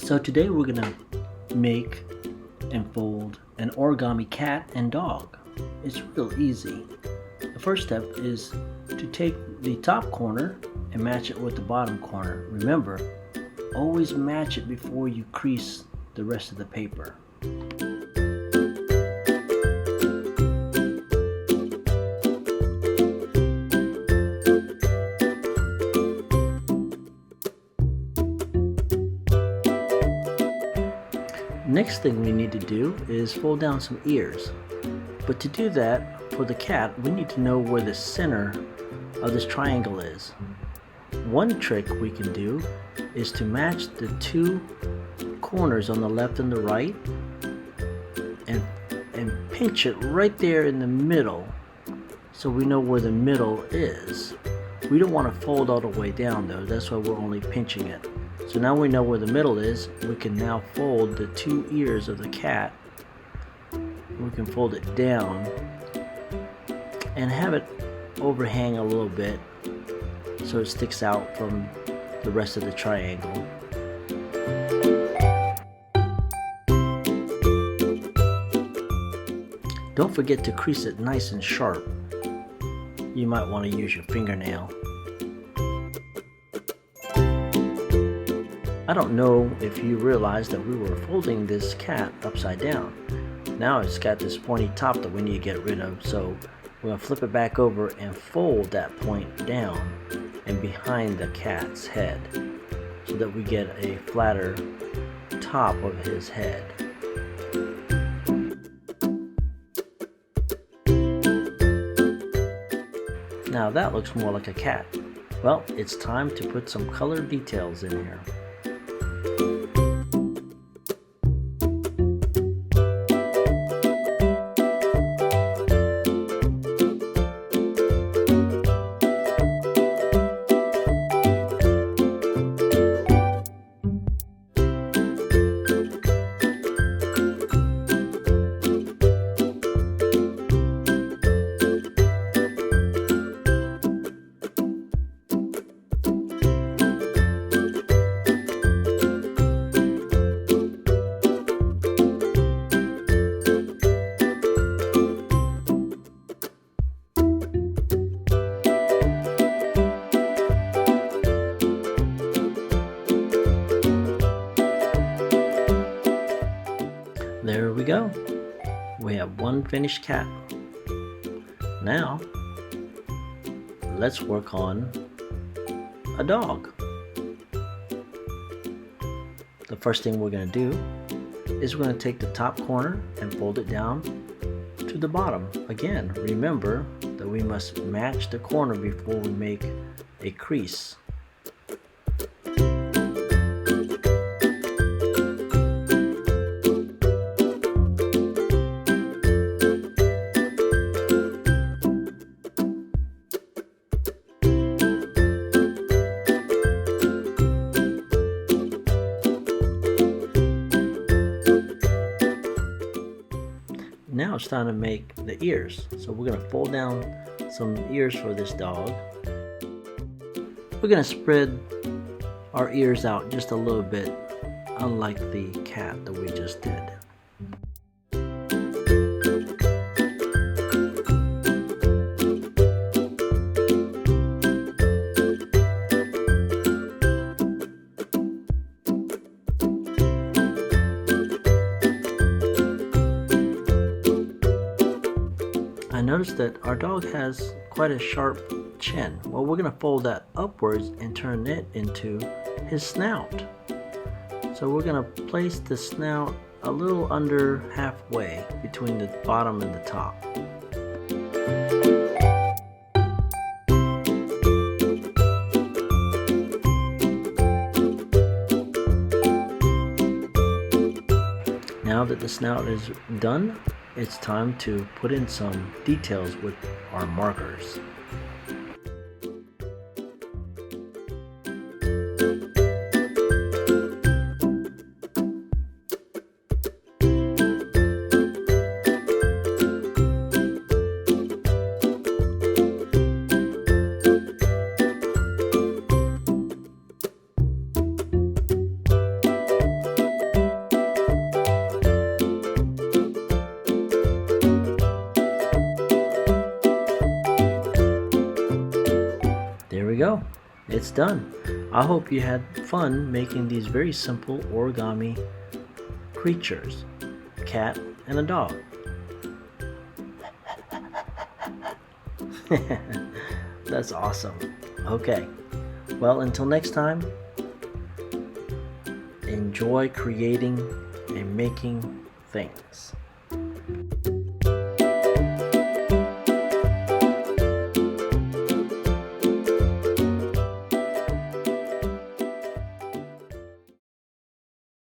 So today we're gonna make and fold an origami cat and dog. It's real easy. The first step is to take the top corner and match it with the bottom corner. Remember, always match it before you crease the rest of the paper. Next thing we need to do is fold down some ears. But to do that, for the cat, we need to know where the center of this triangle is. One trick we can do is to match the two corners on the left and the right and pinch it right there in the middle so we know where the middle is. We don't want to fold all the way down though, that's why we're only pinching it. So now we know where the middle is, we can now fold the two ears of the cat. We can fold it down and have it overhang a little bit so it sticks out from the rest of the triangle. Don't forget to crease it nice and sharp. You might want to use your fingernail. I don't know if you realized that we were folding this cat upside down. Now it's got this pointy top that we need to get rid of, so we're going to flip it back over and fold that point down and behind the cat's head so that we get a flatter top of his head. Now that looks more like a cat. Well, it's time to put some color details in here. There we go. We have one finished cat. Now, let's work on a dog. The first thing we're going to do is we're going to take the top corner and fold it down to the bottom. Again, remember that we must match the corner before we make a crease. Now it's time to make the ears. So we're going to fold down some ears for this dog. We're going to spread our ears out just a little bit, unlike the cat that we just did. I noticed that our dog has quite a sharp chin. Well, we're going to fold that upwards and turn it into his snout. So we're going to place the snout a little under halfway between the bottom and the top. Now that the snout is done, it's time to put in some details with our markers. it's done. I hope you had fun making these very simple origami creatures, a cat and a dog. That's awesome. Okay, well, until next time, enjoy creating and making things.